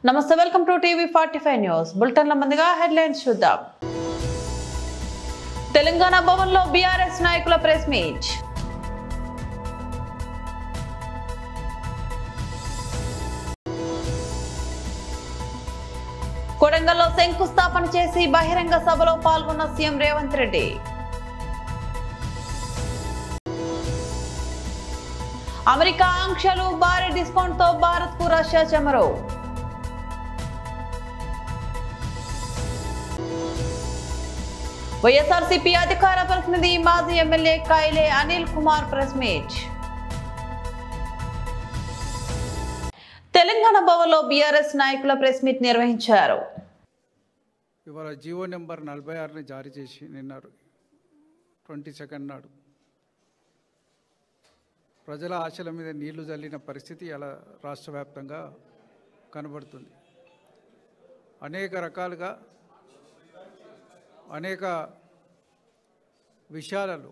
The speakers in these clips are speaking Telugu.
నమస్తే welcome to TV 45 news bulletin లో ముందుగా హెడ్లైన్స్ చూద్దాం. తెలంగాణ భవన్లో బీఆర్ఎస్ నాయకుల ప్రెస్ మీట్. కొడంగల్లో శంకుస్థాపన చేసి బహిరంగ సభలో పాల్గొన్న సీఎం రేవంత్ రెడ్డి. అమెరికా ఆంక్షలు భారీ డిస్కౌంట్ తో భారత్ కు రష్యా చమరు. వైఎస్ఆర్సీపీ అధికార ప్రతినిధి మాజీ MLA కైలే Anil Kumar press meet. Telangana భవన్లో బీఆర్ఎస్ నాయకుల ప్రెస్ మీట్ నిర్వహించారు. ఇవాళ జీవో నెంబర్ 46ని జారీ చేసి నిన్న 22 నాడు ప్రజల ఆశల మీద నీళ్లు జల్లిన పరిస్థితి అలా రాష్ట్ర వ్యాప్తంగా కనబడుతుంది. అనేక రకాలుగా అనేక విషయాలలో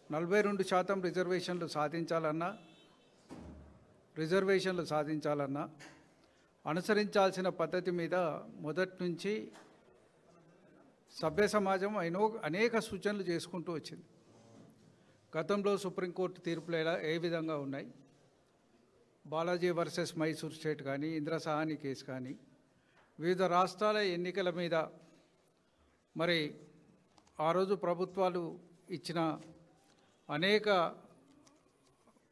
42% రిజర్వేషన్లు సాధించాలన్నా అనుసరించాల్సిన పద్ధతి మీద మొదటి నుంచి సభ్య సమాజం అనేక సూచనలు చేసుకుంటూ వచ్చింది. గతంలో సుప్రీంకోర్టు తీర్పులు ఏ విధంగా ఉన్నాయి, బాలాజీ వర్సెస్ మైసూర్ స్టేట్ కానీ, ఇందిరా సహాని కేసు కానీ, వివిధ రాష్ట్రాల ఎన్నికల మీద మరి ఆ రోజు ప్రభుత్వాలు ఇచ్చిన అనేక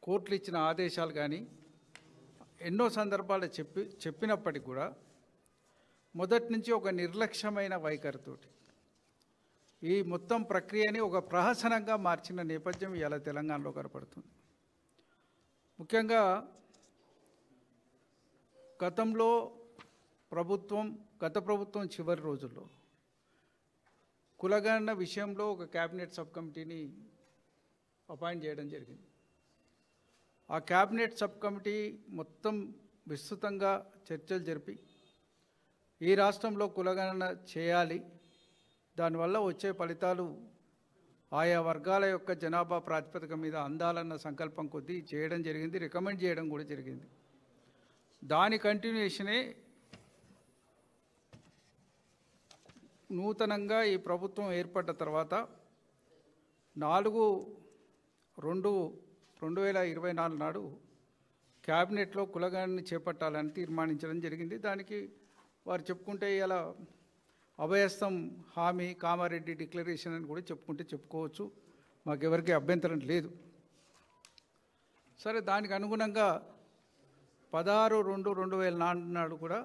కోర్టులు ఇచ్చిన ఆదేశాలు కానీ ఎన్నో సందర్భాలు చెప్పినప్పటికీ కూడా మొదటి నుంచి ఒక నిర్లక్ష్యమైన వైఖరితోటి ఈ మొత్తం ప్రక్రియని ఒక ప్రహసనంగా మార్చిన నేపథ్యం ఇవాళ తెలంగాణలో కనపడుతుంది. ముఖ్యంగా గత ప్రభుత్వం చివరి రోజుల్లో కులగణన విషయంలో ఒక క్యాబినెట్ సబ్ కమిటీని అపాయింట్ చేయడం జరిగింది. ఆ క్యాబినెట్ సబ్ కమిటీ మొత్తం విస్తృతంగా చర్చలు జరిపి ఈ రాష్ట్రంలో కులగణన చేయాలి, దానివల్ల వచ్చే ఫలితాలు ఆయా వర్గాల యొక్క జనాభా ప్రాతిపదిక మీద అందాలన్న సంకల్పం కొద్దీ చేయడం జరిగింది, రికమెండ్ చేయడం కూడా జరిగింది. దాని కంటిన్యూషనే నూతనంగా ఈ ప్రభుత్వం ఏర్పడ్డ తర్వాత 4/2/2024 నాడు క్యాబినెట్లో కులగణనని చేపట్టాలని తీర్మానించడం జరిగింది. దానికి వారు చెప్పుకుంటే ఇలా అభయస్థం హామీ కామారెడ్డి డిక్లరేషన్ అని కూడా చెప్పుకోవచ్చు, మాకెవరికి అభ్యంతరం లేదు. సరే, దానికి అనుగుణంగా 16/2/2004 నాడు కూడా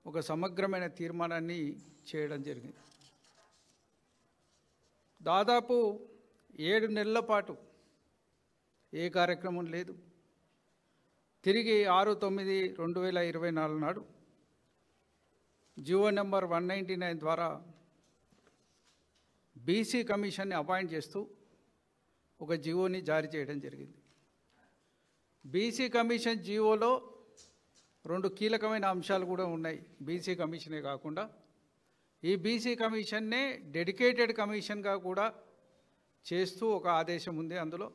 ఒక సమగ్రమైన తీర్మానాన్ని చేయడం జరిగింది. దాదాపు 7 నెలల పాటు ఏ కార్యక్రమం లేదు. తిరిగి 6/9/2024 నాడు జీవో నెంబర్ 199 ద్వారా బీసీ కమిషన్ని అపాయింట్ చేస్తూ ఒక జీవోని జారీ చేయడం జరిగింది. బీసీ కమిషన్ జీవోలో 2 కీలకమైన అంశాలు కూడా ఉన్నాయి. బీసీ కమిషనే కాకుండా ఈ బీసీ కమిషన్నే డెడికేటెడ్ కమిషన్గా కూడా చేస్తూ ఒక ఆదేశం ఉంది అందులో.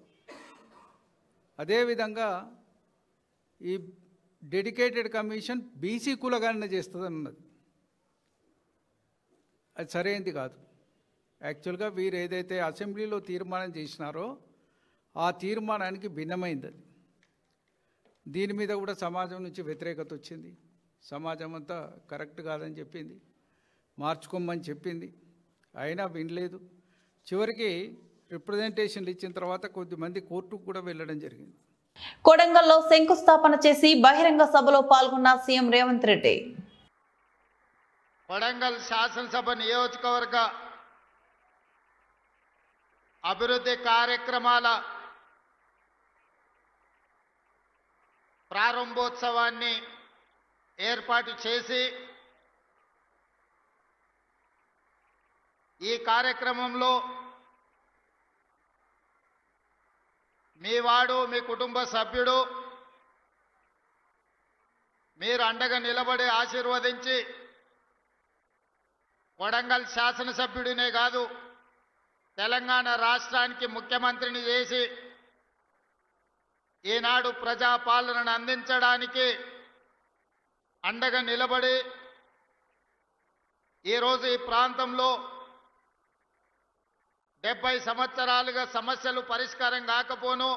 అదేవిధంగా ఈ డెడికేటెడ్ కమిషన్ బీసీ కులగణన చేస్తుందని ఉన్నది. అది సరైనది కాదు. యాక్చువల్గా వీరు ఏదైతే అసెంబ్లీలో తీర్మానం చేసినారో ఆ తీర్మానానికి భిన్నమైంది అది. దీని మీద కూడా సమాజం నుంచి వ్యతిరేకత వచ్చింది. సమాజం అంతా కరెక్ట్ కాదని చెప్పింది, మార్చుకోమని చెప్పింది, అయినా వినలేదు. చివరికి రిప్రజెంటేషన్లు ఇచ్చిన తర్వాత కొద్దిమంది కోర్టుకు కూడా వెళ్ళడం జరిగింది. కొడంగల్లో శంకుస్థాపన చేసి బహిరంగ సభలో పాల్గొన్న సీఎం రేవంత్ రెడ్డి. కొడంగల్ శాసనసభ నియోజకవర్గ అభివృద్ధి కార్యక్రమాల ప్రారంభోత్సవాన్ని ఏర్పాటు చేసి ఈ కార్యక్రమంలో మీ వాడు, మీ కుటుంబ సభ్యుడు మీరు అండగా నిలబడి ఆశీర్వదించి కొడంగల్ శాసనసభ్యుడినే కాదు తెలంగాణ రాష్ట్రానికి ముఖ్యమంత్రిని చేసి ఈనాడు ప్రజాపాలనను అందించడానికి అండగా నిలబడి ఈరోజు ఈ ప్రాంతంలో 70 సంవత్సరాలుగా సమస్యలు పరిష్కారం కాకపోను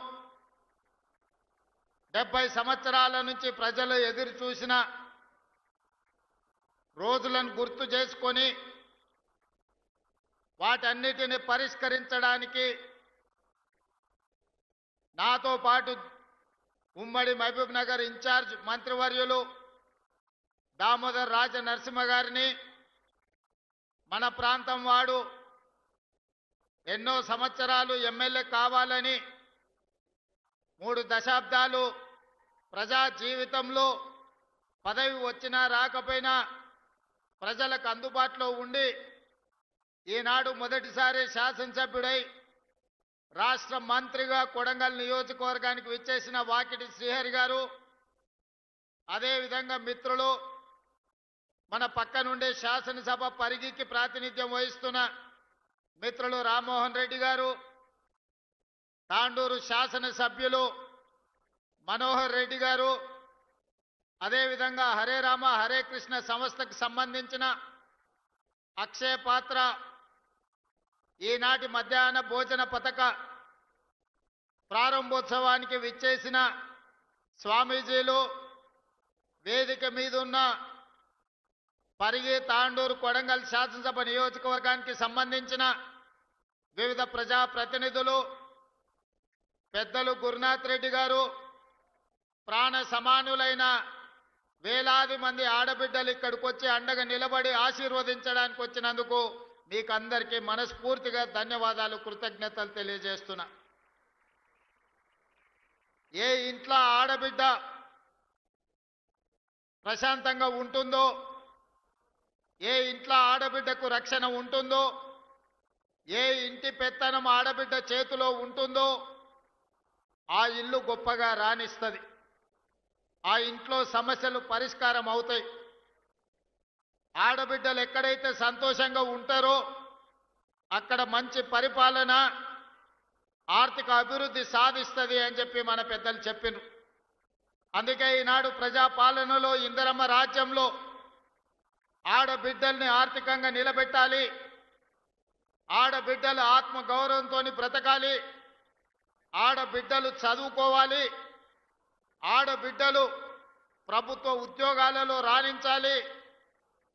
70 సంవత్సరాల నుంచి ప్రజలు ఎదురు చూసిన రోజులను గుర్తు చేసుకొని వాటన్నిటిని పరిష్కరించడానికి నాతో పాటు ఉమ్మడి మహబూబ్ నగర్ ఇన్ఛార్జ్ మంత్రివర్యులు దామోదర్ రాజ నరసింహ గారిని మన ప్రాంతం వాడు ఎన్నో సంవత్సరాలు ఎమ్మెల్యే కావాలని 3 దశాబ్దాలు ప్రజా జీవితంలో పదవి వచ్చినా రాకపోయినా ప్రజలకు అందుబాటులో ఉండి ఈనాడు మొదటిసారి శాసనసభ్యుడై రాష్ట్ర మంత్రిగా కొడంగల్ నియోజకవర్గానికి విచ్చేసిన వాకిటి శ్రీహరి గారు, అదేవిధంగా మిత్రులు మన పక్క నుండే శాసనసభ పరిగికి ప్రాతినిధ్యం వహిస్తున్న మిత్రులు రామ్మోహన్ రెడ్డి గారు, తాండూరు శాసనసభ్యులు మనోహర్ రెడ్డి గారు, అదేవిధంగా హరే రామ హరే కృష్ణ సంస్థకు సంబంధించిన అక్షయ పాత్ర ఈనాటి మధ్యాహ్న భోజన పథక ప్రారంభోత్సవానికి విచ్చేసిన స్వామీజీలు, వేదిక మీద ఉన్న పరిగి తాండూరు కొడంగల్ శాసనసభ నియోజకవర్గానికి సంబంధించిన వివిధ ప్రజాప్రతినిధులు, పెద్దలు గురునాథ్ రెడ్డి గారు, ప్రాణ సమానులైన వేలాది మంది ఆడబిడ్డలు ఇక్కడికి వచ్చి అండగా నిలబడి ఆశీర్వదించడానికి వచ్చినందుకు మీకు అందరికీ మనస్ఫూర్తిగా ధన్యవాదాలు, కృతజ్ఞతలు తెలియజేస్తున్నా. ఏ ఇంట్లో ఆడబిడ్డ ప్రశాంతంగా ఉంటుందో, ఏ ఇంట్లో ఆడబిడ్డకు రక్షణ ఉంటుందో, ఏ ఇంటి పెత్తనం ఆడబిడ్డ చేతిలో ఉంటుందో ఆ ఇల్లు గొప్పగా రాణిస్తుంది. ఆ ఇంట్లో సమస్యలు పరిష్కారం అవుతాయి. ఆడబిడ్డలు ఎక్కడైతే సంతోషంగా ఉంటారో అక్కడ మంచి పరిపాలన, ఆర్థిక అభివృద్ధి సాధిస్తుంది అని చెప్పి మన పెద్దలు చెప్పినారు. అందుకే ఈనాడు ప్రజాపాలనలో ఇందిరమ్మ రాజ్యంలో ఆడబిడ్డల్ని ఆర్థికంగా నిలబెట్టాలి, ఆడబిడ్డలు ఆత్మగౌరవంతో బ్రతకాలి, ఆడబిడ్డలు చదువుకోవాలి, ఆడబిడ్డలు ప్రభుత్వ ఉద్యోగాలలో రాణించాలి,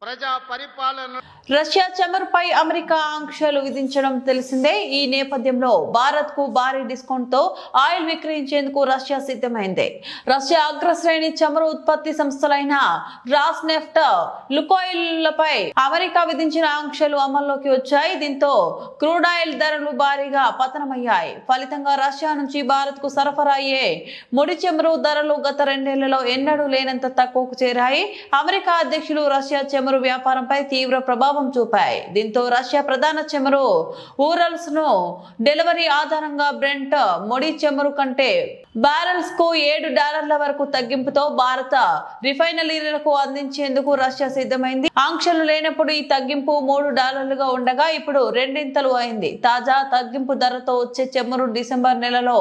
ప్రజా పరిపాలన. రష్యా చమురుపై అమెరికా ఆంక్షలు విధించడం తెలిసిందే. ఈ నేపథ్యంలో భారత్ కు భారీ డిస్కౌంట్ తో ఆయిల్ విక్రయించేందుకు రష్యా సిద్ధమైంది. రష్యా అగ్రశ్రేణి చమురు ఉత్పత్తి సంస్థలైన రాస్నెఫ్ట్, లుకోయిల్లపై అమెరికా విధించిన ఆంక్షలు అమల్లోకి వచ్చాయి. దీంతో క్రూడ్ ఆయిల్ ధరలు భారీగా పతనమయ్యాయి. ఫలితంగా రష్యా నుంచి భారత్ కు సరఫరా అయ్యే ముడి చమురు ధరలు గత 2 ఏళ్లలో ఎన్నడూ లేనంత తక్కువకు చేరాయి. అమెరికా అధ్యక్షులు రష్యా చమురు వ్యాపారంపై తీవ్ర ప్రభావం చూపాయి. దీంతో రష్యా ప్రధాన చమురు ఊరల్స్ ను డెలివరీ ఆధారంగా బ్రెంట్ ముడి చమురు కంటే బ్యారెల్స్ కు $7 వరకు తగ్గింపుతో భారత రిఫైనరీలకు అందించేందుకు రష్యా సిద్ధమైంది. ఆంక్షలు లేనప్పుడు ఈ తగ్గింపు $3గా ఉండగా ఇప్పుడు 2 అయింది. తాజా తగ్గింపు ధరతో వచ్చే చమురు డిసెంబర్ నెలలో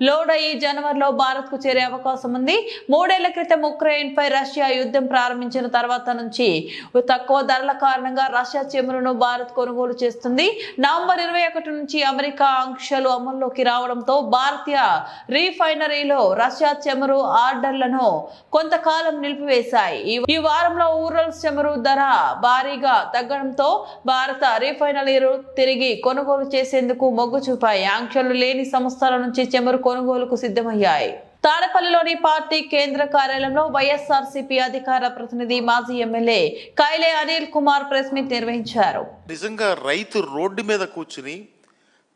లోడ్ అయ్యి జనవరిలో భారత్ కు చేరే అవకాశం ఉంది. 3 ఏళ్ల క్రితం ఉక్రెయిన్ పై రష్యా యుద్ధం ప్రారంభించిన తర్వాత నుంచి తక్కువ ధరల కారణంగా రష్యా చమురును భారత్ కొనుగోలు చేస్తుంది. నవంబర్ 21 నుంచి అమెరికా ఆంక్షలు అమల్లోకి రావడంతో భారతీయ రిఫైనరీలో రష్యా చమురు ఆర్డర్లను కొంతకాలం నిలిపివేశాయి. ఈ వారంలో ఊరల్స్ చమురు ధర భారీగా తగ్గడంతో భారత రిఫైనరీలు తిరిగి కొనుగోలు చేసేందుకు మొగ్గు చూపాయి. ఆంక్షలు లేని సంస్థల నుంచి చమురు కొనుగోలుకు సిద్ధమయ్యాయి. తాడపల్లిలోని పార్టీ కేంద్ర కార్యాలయంలో వైఎస్ఆర్సీపీ అధికార ప్రతినిధి మాజీ MLA కైలే Anil Kumar press meet నిర్వహించారు. నిజంగా రైతు రోడ్డు మీద కూర్చుని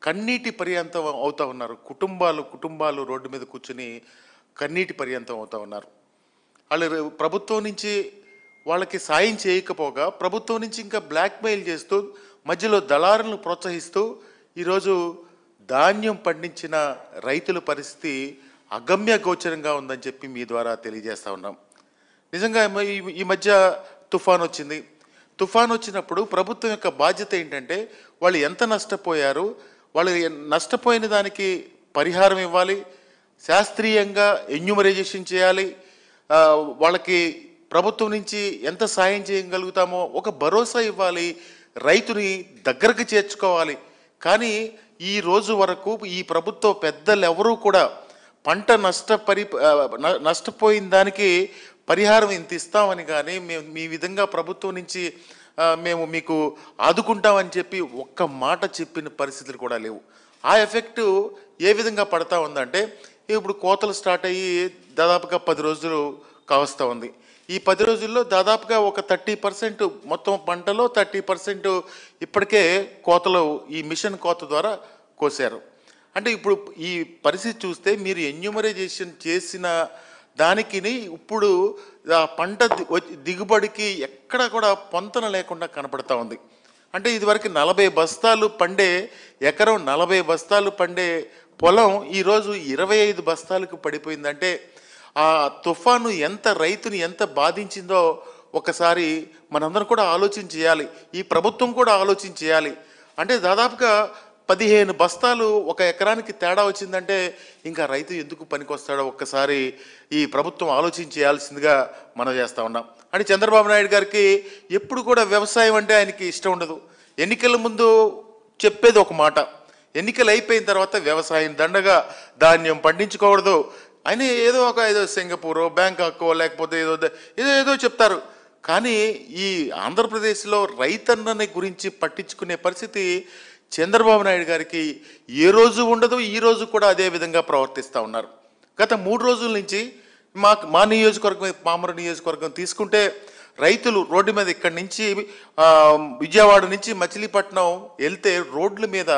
కన్నీటి పర్యంతం అవుతా ఉన్నారు. కుటుంబాలు రోడ్డు మీద కూర్చుని కన్నీటి పర్యంతం అవుతా ఉన్నారు. వాళ్ళు ప్రభుత్వం నుంచి వాళ్ళకి సాయం చేయకపోగా ప్రభుత్వం నుంచి ఇంకా బ్లాక్మెయిల్ చేస్తూ మధ్యలో దళారులను ప్రోత్సహిస్తూ ఈరోజు ధాన్యం పండించిన రైతుల పరిస్థితి అగమ్య గోచరంగా ఉందని చెప్పి మీ ద్వారా తెలియజేస్తూ ఉన్నాం. నిజంగా ఈ మధ్య తుఫాన్ వచ్చింది. తుఫాన్ వచ్చినప్పుడు ప్రభుత్వం యొక్క బాధ్యత ఏంటంటే వాళ్ళు ఎంత నష్టపోయారు, వాళ్ళు నష్టపోయిన దానికి పరిహారం ఇవ్వాలి, శాస్త్రీయంగా ఎన్యూమరైజేషన్ చేయాలి, వాళ్ళకి ప్రభుత్వం నుంచి ఎంత సాయం చేయగలుగుతామో ఒక భరోసా ఇవ్వాలి, రైతుని దగ్గరకు చేర్చుకోవాలి. కానీ ఈ రోజు వరకు ఈ ప్రభుత్వ పెద్దలు ఎవరూ కూడా పంట నష్టపోయిన దానికి పరిహారం ఇంత ఇస్తామని కానీ మేము మీ విధంగా ప్రభుత్వం నుంచి మేము మీకు ఆదుకుంటామని చెప్పి ఒక్క మాట చెప్పిన పరిస్థితులు కూడా లేవు. ఆ ఎఫెక్టు ఏ విధంగా పడతా ఉందంటే, ఇప్పుడు కోతలు స్టార్ట్ అయ్యి దాదాపుగా 10 రోజులు కావస్తూ ఉంది. ఈ 10 రోజుల్లో దాదాపుగా ఒక 30% మొత్తం పంటలో 30% ఇప్పటికే కోతలు ఈ మిషన్ కోత ద్వారా కోసారు. అంటే ఇప్పుడు ఈ పరిస్థితి చూస్తే మీరు ఎన్యూమరైజేషన్ చేసిన దానికి ఇప్పుడు ఆ పంట దిగుబడికి ఎక్కడ కూడా పొంతన లేకుండా కనపడతా ఉంది. అంటే ఇదివరకు 40 బస్తాలు పండే ఎకరం 40 బస్తాలు పండే పొలం ఈరోజు 25 బస్తాలకు పడిపోయిందంటే ఆ తుఫాను రైతుని ఎంత బాధించిందో ఒకసారి మనందరం కూడా ఆలోచన చేయాలి. ఈ ప్రభుత్వం కూడా ఆలోచన చేయాలి. అంటే దాదాపుగా 15 బస్తాలు ఒక ఎకరానికి తేడా వచ్చిందంటే ఇంకా రైతు ఎందుకు పనికొస్తాడో ఒక్కసారి ఈ ప్రభుత్వం ఆలోచన చేయాల్సిందిగా మనం చేస్తూ ఉన్నాం. అంటే చంద్రబాబు నాయుడు గారికి ఎప్పుడు కూడా వ్యవసాయం అంటే ఆయనకి ఇష్టం ఉండదు. ఎన్నికల ముందు చెప్పేది ఒక మాట, ఎన్నికలు అయిపోయిన తర్వాత వ్యవసాయం దండగా ధాన్యం పండించుకోకూడదు ఆయన ఏదో సింగపూరో బ్యాంకాకో లేకపోతే ఏదో చెప్తారు. కానీ ఈ ఆంధ్రప్రదేశ్లో రైతన్నని గురించి పట్టించుకునే పరిస్థితి చంద్రబాబు నాయుడు గారికి ఏ రోజు ఉండదు. ఈ రోజు కూడా అదే విధంగా ప్రవర్తిస్తూ ఉన్నారు. గత 3 రోజుల నుంచి మా నియోజకవర్గం పామరు నియోజకవర్గం తీసుకుంటే రైతులు రోడ్డు మీద ఇక్కడి నుంచి విజయవాడ నుంచి మచిలీపట్నం వెళ్తే రోడ్ల మీద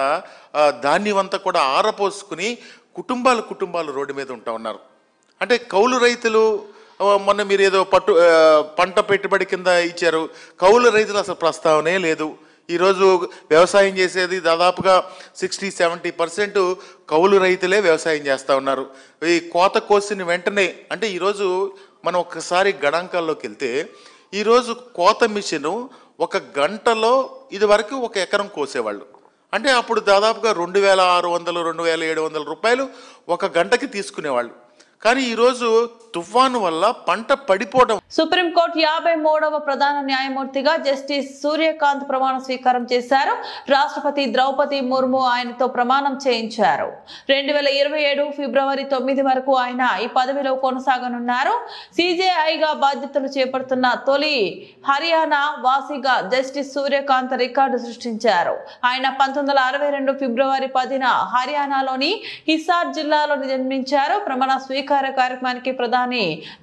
ధాన్యం అంతా కూడా ఆరపోసుకుని కుటుంబాలు రోడ్డు మీద ఉంటా ఉన్నారు. అంటే కౌలు రైతులు మొన్న మీరు ఏదో పంట పెట్టుబడి కింద ఇచ్చారు, కౌలు రైతులు అసలు ప్రస్తావనే లేదు. ఈరోజు వ్యవసాయం చేసేది దాదాపుగా 60-70% కౌలు రైతులే వ్యవసాయం చేస్తూ ఉన్నారు. ఈ కోత కోసిన వెంటనే అంటే ఈరోజు మనం ఒక్కసారి గణాంకాల్లోకి వెళ్తే ఈరోజు కోత మిషను 1 గంటలో ఇదివరకు 1 ఎకరం కోసేవాళ్ళు. అంటే అప్పుడు దాదాపుగా 2600-2700 రూపాయలు 1 గంటకి తీసుకునేవాళ్ళు. కానీ ఈరోజు తుఫాను వల్ల పంట పడిపోవడం. సుప్రీంకోర్టు 53వ ప్రధాన న్యాయమూర్తిగా జస్టిస్ సూర్యకాంత్ ప్రమాణ స్వీకారం చేశారు. రాష్ట్రపతి ద్రౌపది ముర్ము ఆయనతో ప్రమాణం చేయించారు. 2027 ఫిబ్రవరి 9 వరకు ఆయన ఈ పదవిలో కొనసాగనున్నారు. సిజేఐగా బాధ్యతలు చేపడుతున్న తొలి హర్యానా వాసిగా జస్టిస్ సూర్యకాంత్ రికార్డు సృష్టించారు. ఆయన 1962 ఫిబ్రవరి 10న హర్యానాలోని హిసార్ జిల్లాలో జన్మించారు. ప్రమాణ స్వీకార కార్యక్రమానికి ప్రధాని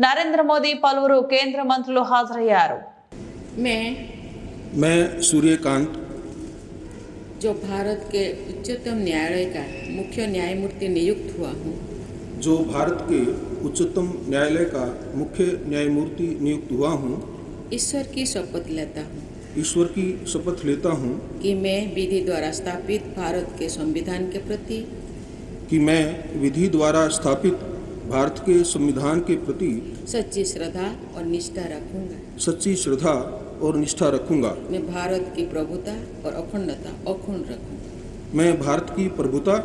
నరేంద్ర మోదీ పలువురు కేంద్ర మంత్రులు హాజరయ్యారు. मैं सूर्यकांत जो भारत के उच्चतम न्यायालय का मुख्य न्यायमूर्ति नियुक्त हुआ हूँ, जो भारत के उच्चतम न्यायालय का मुख्य न्यायमूर्ति नियुक्त हुआ हूँ, ईश्वर की शपथ लेता हूँ ईश्वर की शपथ लेता हूँ कि मैं विधि द्वारा स्थापित भारत के संविधान के प्रति भारत के संविधान के प्रति सच्ची श्रद्धा और निष्ठा रखूंगा मैं भारत की प्रभुता और अखंडता अक्षुण्ण रखूंगा मैं भारत की प्रभुता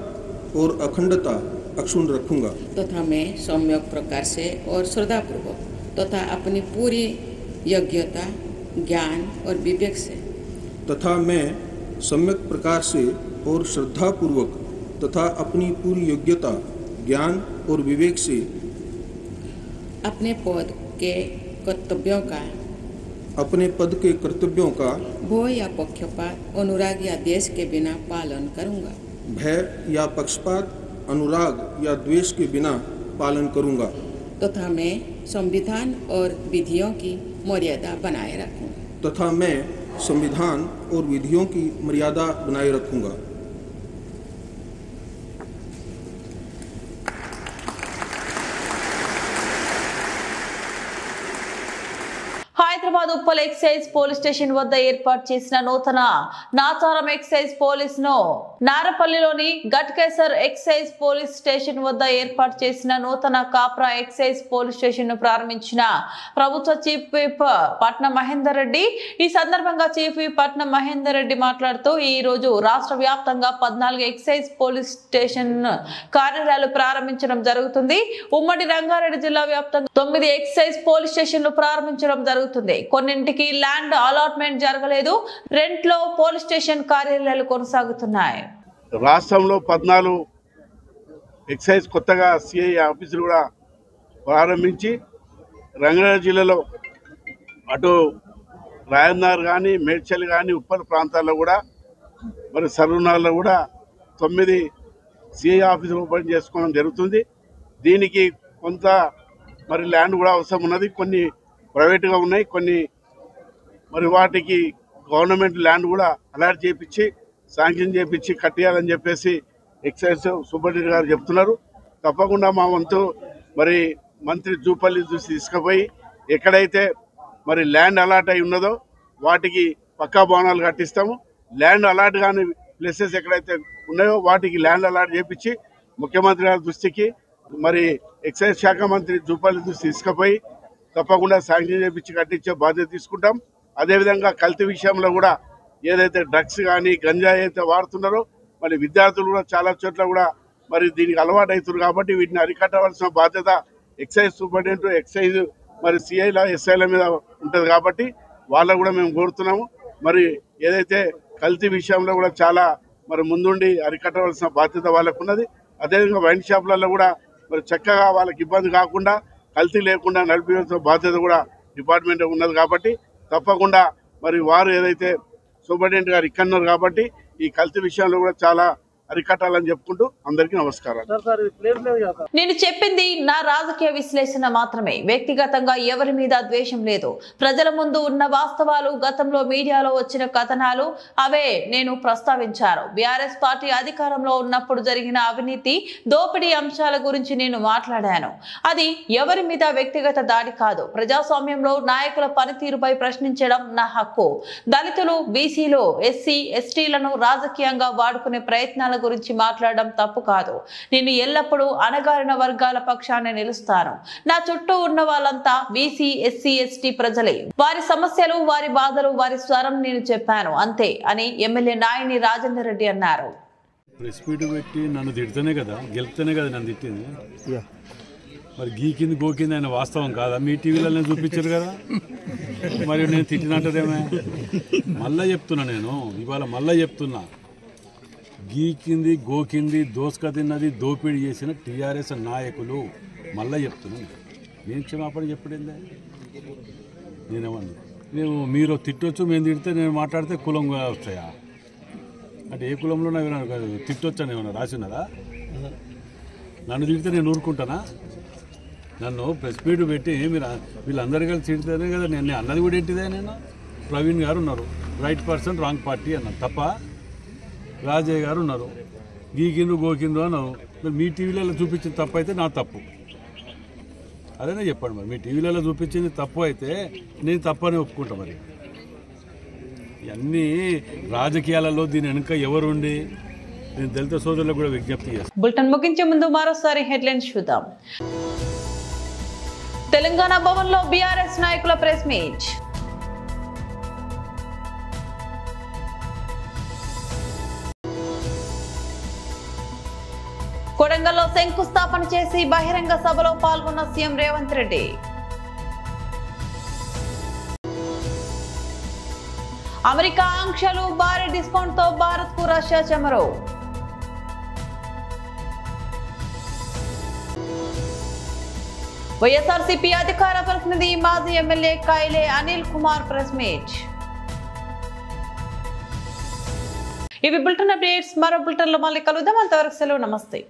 और अखंडता अक्षुण्ण रखूंगा तथा मैं सम्यक प्रकार से और श्रद्धापूर्वक तथा अपनी पूरी योग्यता ज्ञान और विवेक से तथा मैं सम्यक प्रकार से और श्रद्धापूर्वक तथा अपनी पूरी योग्यता ज्ञान और विवेक से अपने पद के कर्तव्यों का भय या पक्षपात अनुराग या द्वेष के बिना पालन करूंगा भय या पक्षपात अनुराग या द्वेष के बिना पालन करूंगा तथा मैं संविधान और विधियों की मर्यादा बनाए रखूंगा तथा मैं संविधान और विधियों की मर्यादा बनाए रखूंगा। Hyderabad Uppal excise police station వద్ద ఏర్పాటు చేసిన నూతన నాచారం ఎక్సైజ్ పోలీసును నారపల్లిలోని గట్కేసర్ ఎక్సైజ్ పోలీస్ స్టేషన్ వద్ద ఏర్పాటు చేసిన నూతన కాప్రా ఎక్సైజ్ పోలీస్ స్టేషన్ ను ప్రారంభించిన ప్రభుత్వ చీఫ్ విప్ పట్నం మహేందర్ రెడ్డి. ఈ సందర్భంగా చీఫ్ విప్ పట్నం మహేందర్ రెడ్డి మాట్లాడుతూ ఈ రోజు రాష్ట్ర వ్యాప్తంగా 14 ఎక్సైజ్ పోలీస్ స్టేషన్ కార్యాలయాలు ప్రారంభించడం జరుగుతుంది. ఉమ్మడి రంగారెడ్డి జిల్లా వ్యాప్తంగా 9 ఎక్సైజ్ పోలీస్ స్టేషన్లు ప్రారంభించడం జరుగుతుంది. కొన్నింటికి ల్యాండ్ అలాట్మెంట్ జరగలేదు. రెంట్లో పోలీస్ స్టేషన్ కార్యాలయాలు కొనసాగుతున్నాయి. రాష్ట్రంలో 14 ఎక్సైజ్ కొత్తగా సిఐ ఆఫీసులు కూడా ప్రారంభించి రంగారెడ్డి జిల్లాలో అటు రాయన్నార్ కానీ మేడ్చల్ కానీ ఉప్పల్ ప్రాంతాల్లో కూడా మరి సరూనాల్లో కూడా 9 సిఐ ఆఫీసులు ఓపెన్ చేసుకోవడం జరుగుతుంది. దీనికి కొంత మరి ల్యాండ్ కూడా అవసరం ఉన్నది. కొన్ని ప్రైవేట్గా ఉన్నాయి, కొన్ని మరి వాటికి గవర్నమెంట్ ల్యాండ్ కూడా అలాట్ చేయించి శాంక్షన్ చేయించి కట్టేయాలని చెప్పేసి ఎక్సైజ్ సూపరింటెండెంట్ గారు చెప్తున్నారు. తప్పకుండా మా వంతు మరి మంత్రి జూపల్లి చూసి తీసుకుపోయి ఎక్కడైతే మరి ల్యాండ్ అలాట్ అయి ఉన్నదో వాటికి పక్కా భవనాలు కట్టిస్తాము. ల్యాండ్ అలాట్ కాని ప్లేసెస్ ఎక్కడైతే ఉన్నాయో వాటికి ల్యాండ్ అలాట్ చేయించి ముఖ్యమంత్రి గారి దృష్టికి మరి ఎక్సైజ్ శాఖ మంత్రి జూపల్లి దృష్టి తీసుకుపోయి తప్పకుండా శాంక్షన్ చేయించి కట్టించే బాధ్యత తీసుకుంటాం. అదేవిధంగా కల్తీ విషయంలో కూడా ఏదైతే డ్రగ్స్ కానీ గంజాయి అయితే వాడుతున్నారో మరి విద్యార్థులు కూడా చాలా చోట్ల కూడా మరి దీనికి అలవాటు అవుతున్నారు. కాబట్టి వీటిని అరికట్టవలసిన బాధ్యత ఎక్సైజ్ సూపరింటెండెంట్, ఎక్సైజ్ మరి సిఐల ఎస్ఐల మీద ఉంటుంది. కాబట్టి వాళ్ళకు కూడా మేము కోరుతున్నాము. మరి ఏదైతే కల్తీ విషయంలో కూడా చాలా మరి ముందుండి అరికట్టవలసిన బాధ్యత వాళ్ళకు ఉన్నది. అదేవిధంగా వైన్ షాపులలో కూడా మరి చక్కగా వాళ్ళకి ఇబ్బంది కాకుండా కల్తీ లేకుండా నడిపించాల్సిన బాధ్యత కూడా డిపార్ట్మెంట్ ఉన్నది. కాబట్టి తప్పకుండా మరి వారు ఏదైతే సూపరింటెండెంట్ గారు ఇక్కడ ఉన్నారు కాబట్టి ఈ కల్తీ విషయంలో కూడా చాలా అరికట్టాలని చెప్పుకుంటూ అందరికీ నమస్కారం. నేను చెప్పింది నా రాజకీయ విశ్లేషణ మాత్రమే. వ్యక్తిగతంగా ఎవరి మీద ద్వేషం లేదు. ప్రజల ముందు ఉన్న వాస్తవాలు, గతంలో మీడియాలో వచ్చిన కథనాలు అవే నేను ప్రస్తావించాను. బీఆర్ఎస్ పార్టీ అధికారంలో ఉన్నప్పుడు జరిగిన అవినీతి, దోపిడీ అంశాల గురించి నేను మాట్లాడాను. అది ఎవరి మీద వ్యక్తిగత దాడి కాదు. ప్రజాస్వామ్యంలో నాయకుల పనితీరుపై ప్రశ్నించడం నా హక్కు. దళితులు, బీసీలు, ఎస్సీ, ఎస్టీలను రాజకీయంగా వాడుకునే ప్రయత్నాల గురించి మాట్లాడడం తప్పు కాదు. నేను ఎల్లప్పుడూ అణగారిన వర్గాల పక్షాన్ని నిలుస్తాను. నా చుట్టూ ఉన్న వాళ్ళంతా బీసీ, ఎస్సీ, ఎస్టీ ప్రజలే. వారి సమస్యలు, వారి బాధలు, వారి స్వరం నేను చెప్పాను అంతే అని ఎమ్మెల్యే నాయని రాజేందర్ రెడ్డి అన్నారు. ప్రెస్ మీట్ పెట్టి నన్ను తిడితేనే కదా, గెలిపితేనే కదా నన్ను తిట్టింది. మరి గీకింది గోకింది ఆయన వాస్తవం కాదా? మీ టీవీలో చూపించారు కదా. మరి నేను తిట్టినట్టదేమే? మళ్ళా చెప్తున్నా, నేను ఇవాళ మళ్ళా చెప్తున్నా, గీకింది గోకింది దోసుక తిన్నది దోపిడీ చేసిన టీఆర్ఎస్ నాయకులు. మళ్ళీ చెప్తున్నాను, నేను క్షమాపణ చెప్పడిందే. నేనేమన్నా మీరు తిట్టొచ్చు, మేము తిడితే నేను మాట్లాడితే కులం వస్తాయా అంటే? ఏ కులంలో నాకు తిట్టొచ్చు అని ఏమన్నా రాసిన్నదా? నన్ను తిడితే నేను ఊరుకుంటానా? నన్ను ప్రెస్ మీట్ పెట్టి మీరు వీళ్ళందరూ కలిసి తిడితేనే కదా. నేను అన్నది కూడా ఏంటిదే, నేను ప్రవీణ్ గారు ఉన్నారు, రైట్ పర్సన్ రాంగ్ పార్టీ అన్నాను తప్ప. రాజయ్య గారు ఉన్నారు, గీకిండ్రు గోకిండ్రు అన్నారు. మరి మీ టీవీలలో చూపించిన తప్పు అయితే నా తప్పు, అదేనే చెప్పండి. మరి మీ టీవీలలో చూపించింది తప్పు అయితే నేను తప్పని ఒప్పుకుంటా. మరి ఇవన్నీ రాజకీయాలలో దీని వెనుక ఎవరుండి నేను దళిత సోదరులకు కూడా విజ్ఞప్తి చేస్తాను. బులెటిన్ ముగించే ముందు మరోసారి హెడ్లైన్స్ చూద్దాం. తెలంగాణ భవన్లో బీఆర్ఎస్ నాయకుల ప్రెస్ మీట్. కొడంగల్లో శంకుస్థాపన చేసి బహిరంగ సభలో పాల్గొన్న సీఎం రేవంత్ రెడ్డి. అమెరికా ఆంక్షలు, భారీ డిస్కౌంట్ తో భారత్ కు రష్యా చమరు. వైఎస్ఆర్సీపీ అధికార ప్రతినిధి మాజీ MLA కైలే Anil Kumar press meet. ఇవి బులెటిన్ అప్డేట్స్. మరో బులెటిన్ లో మళ్ళీ కలుద్దాం. అంతవరకు సెలవు, నమస్తే.